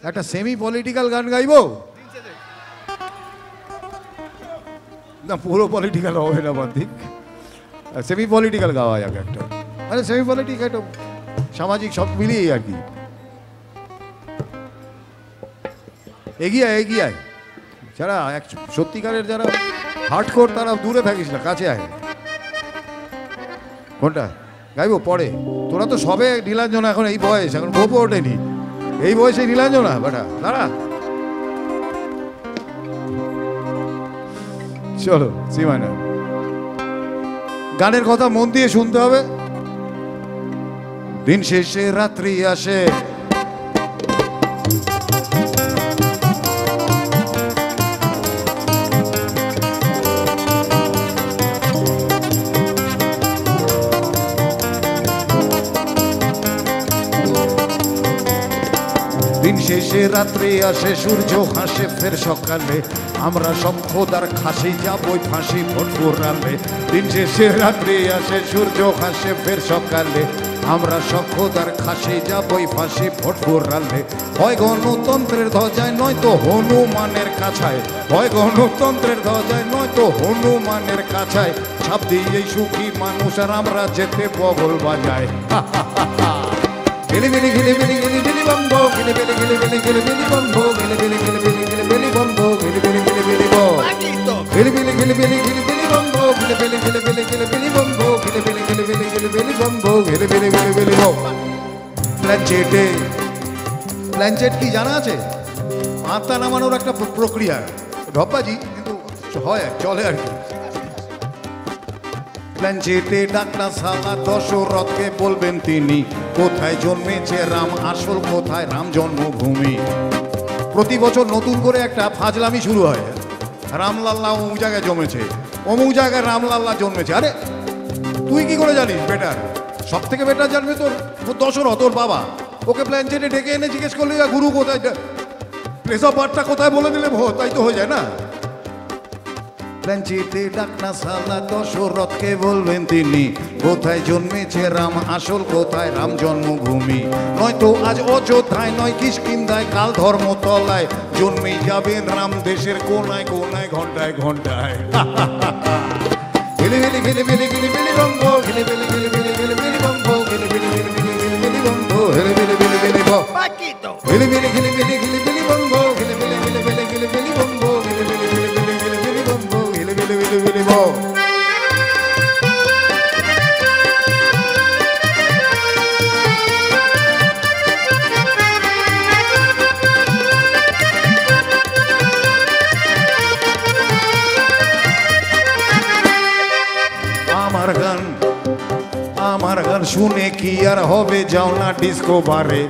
একটা semi political গান গাইবো না, পুরো পলিটিক্যাল হবে না বান্ধিক, সেমি পলিটিক্যাল গাওয়া যাবে একটা, মানে সেমি পলিটিক্যাল একটা সামাজিক সব মিলিয়ে আর কি। এগিয়ে আয় এগিয়ে আয়, যারা সত্যিকারের যারা হার্ডকোর তারা দূরে থাকিস না, কাছে আয়। কোনটা গাইবো পরে? তোরা তো সবে নীলাঞ্জনা, এখন এই বয়স, এখন গোপো ওঠেনি, এই বয়সে নীলাঞ্জনা বেটা, দাঁড়া। চলো সীমানা, গানের কথা মন দিয়ে শুনতে হবে। দিন শেষে রাত্রি আসে, দিন শেষে রাত্রি আসে, সূর্য হাসে ফের সকালে, আমরা সব খোদার খাসি যাবই ফাঁসি ভোটপুর রালে। দিন শেষে রাত্রি আসে, সূর্য হাসে ফের সকালে, আমরা সব খোদার খাসি যাবই ফাঁসি ভোটপুর রালে। হয় গণতন্ত্রের ধ্বজায় নয়তো হনুমানের কাছায়, হয় গণতন্ত্রের ধ্বজায় নয়তো হনুমানের কাছায়, ছাপ দিয়েই সুখী মানুষ আর আমরা যেতে বগল বাজায়। গিলি বিলি গিলি বিলি গিলি বিলি বম্বো, গিলি বিলি গিলি বিলি গিলি বিলি বম্বো, গিলি বিলি গিলি বিলি গিলি বিলি বম্বো, গিলি বিলি গিলি বিলি বো, গিলি বিলি গিলি বিলি গিলি বিলি বম্বো, গিলি বিলি গিলি বিলি গিলি বিলি বম্বো, গিলি বিলি গিলি বিলি গিলি বিলি বম্বো, গিলি বিলি বিলি বিলি বো। প্ল্যানচেটে, প্ল্যানচেট কি জানা আছে? আত্মা নামানোর একটা প্রক্রিয়া, ঢপ্পাজি কিন্তু হয়, চলে আর কি। প্ল্যানচেটে ডাকনা সালা দশরথকে বলবেন তিনি, কোথায় জন্মেছে রাম, আসল কোথায় রাম জন্মভূমি। প্রতি বছর নতুন করে একটা ফাজলামি শুরু হয়, রামলাল্লা অমুক জায়গায় জমেছে, অমুক জায়গায় রামলাল্লা জন্মেছে। আরে তুই কি করে জানিস? বেটার, সব থেকে বেটার জানবে তোর দশরথ, তোর বাবা। ওকে প্ল্যানচেটে ডেকে এনে জিজ্ঞেস করলে গুরু কোথায়, প্লেস অফ বার্থটা কোথায় বলে দিলে তাই তো হয়ে যায় না। প্ল্যানচেটে ডাকনা সালা দশরথকে বলবেন তিনি, কোথায় জন্মেছে রাম, আসল কোথায় রাম জন্মভূমি। নয়তো আজ অযোধ্যায় নয় কিষ্কিন্ধায়, কাল ধর্মতলায় জন্মেই যাবেন রাম, দেশের কোনায় কোনায় ঘন্টায় ঘন্টায়। গিলি বিলি গিলি বিলি গিলি বিলি বম্বো, গিলি বিলি গিলি বিলি গিলি বিলি বম্বো, গিলি বিলি গিলি বিলি গিলি বিলি বম্বো, গিলি বিলি বিলি বিলি বো, গিলি বিলি গিলি বিলি গিলি বিলি বম্বো, গিলি বিলি গিলি বিলি গিলি বিলি বম্বো, গিলি বিলি গিলি বিলি গিলি বিলি বম্বো, গিলি বিলি বিলি বিলি বো। আমার গান শুনে কি আর হবে, যাও না ডিস্কো বারে।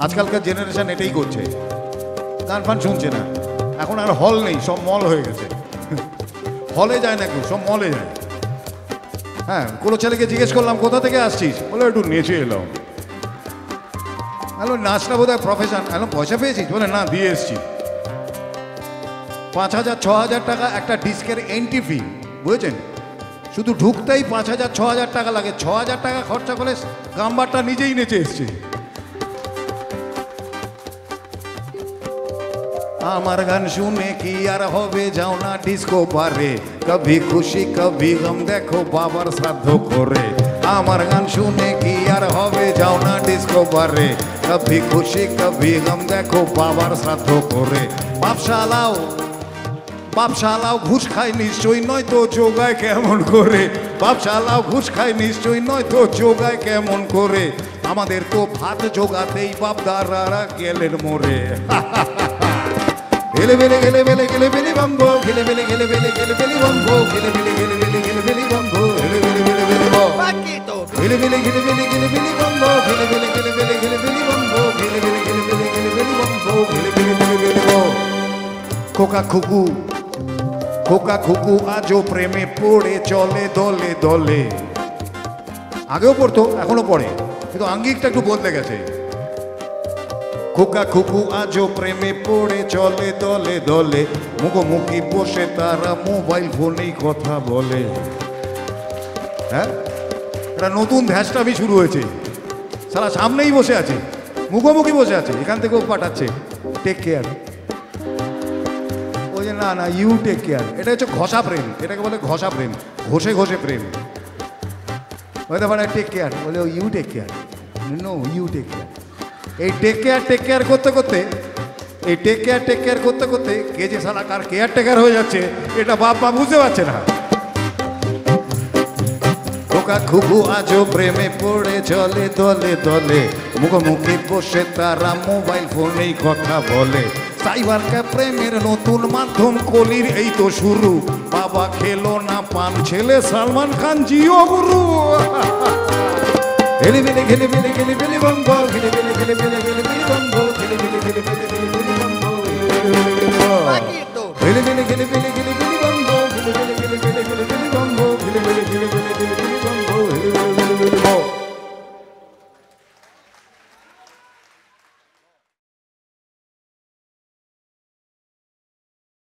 আজকালকার জেনারেশন এটাই করছে, গান ফান শুনছে না, এখন আর হল নেই, সব মল হয়ে গেছে। হলে যায় না কেউ, সব মলে যায়। হ্যাঁ, কোনো ছেলেকে জিজ্ঞেস করলাম কোথা থেকে আসছিস, বলে একটু নেচে এলাম। হ্যালো, নাচটা বোধ হয় প্রফেশন। হ্যালো, পয়সা পেয়েছিস? বলে না, দিয়ে এসছি। 5,000 6,000 টাকা একটা ডিস্কের এন্ট্রি ফি, বুঝেছেন? শুধু ঢুকতেই 5,000 6,000 টাকা লাগে। 6,000 টাকা খরচা করে গাম্বারটা নিজেই নেচে এসছে। আমার গান শুনে কি আর হবে, যাও না ডিস্কো বারে, কভি খুশি কভি গম দেখো বাবার শ্রাদ্ধ করে। আমার গান শুনে কি আর হবে, যাও না ডিস্কো বারে, কভি খুশি কভি গম দেখো বাবার শ্রাদ্ধ করে। বাপশালাও বাপশালাও ঘুষ খায় নিশ্চয়ই, নয়তো যোগায় কেমন করে। বাপশালাও ঘুষ খায় নিশ্চয়ই, নয়তো যোগায় কেমন করে। আমাদের তো ভাত জোগাতেই বাপদারারা গেলেন মরে। গেলে বেলে গেলে বেলে গেলে বেলি বম্বো, গেলে বেলে গেলে বেলে গেলে বেলি বম্বো, গেলে বেলে গেলে বেলে গেলে বেলি বম্বো, গেলে বেলে বেলে বেলে বো, গেলে বেলে গেলে বেলে গেলে বেলি বম্বো, গেলে বেলে গেলে বেলে গেলে বেলি বম্বো, গেলে বেলে গেলে বেলে গেলে বেলি বম্বো, গেলে বেলে বেলে বেলে বো। খোকা খুকু খোকা খুকু আজও প্রেমে পড়ে চলে দলে দলে। আগেও পড়তো, এখনো পড়ে, কিন্তু আঙ্গিকটা একটু বদলে গেছে। খোকা খুকু আজও প্রেমে পড়ে চলে দলে দলে, মুখোমুখি বসে তারা মোবাইল ফোনেই কথা বলে। হ্যাঁ, একটা নতুন ধ্যাসটামি শুরু হয়েছে, সারা সামনেই বসে আছে, মুখোমুখি বসে আছে, এখান থেকেও পাঠাচ্ছে টেক কেয়ার। ওই যে না না ইউ টেক কেয়ার, এটা হচ্ছে ঘষা প্রেম, এটাকে বলে ঘষা প্রেম, ঘষে ঘষে প্রেম। হয়তো পারে টেক কেয়ার, বলে you take care, no you take care. এই টেক কেয়ার করতে করতে, এই টেক কেয়ার করতে করতে কে যে সালা কার কেয়ার টেকার হয়ে যাচ্ছে এটা বাপ মা বুঝতে পারছে না। খোকা খুবু আজও প্রেমে পড়ে চলে দলে দলে, মুখোমুখি বসে তারা মোবাইল ফোনেই কথা বলে। সাইবার প্রেমের নতুন মাধ্যম কলির এই তো শুরু, বাবা খেলো না পান, ছেলে সালমান খান জিও গুরু। খেলি বেলে খেলি বেলে খেলি বেলে বঙ্গ, খেলি বেলে খেলি বেলে খেলি বেলে বঙ্গ।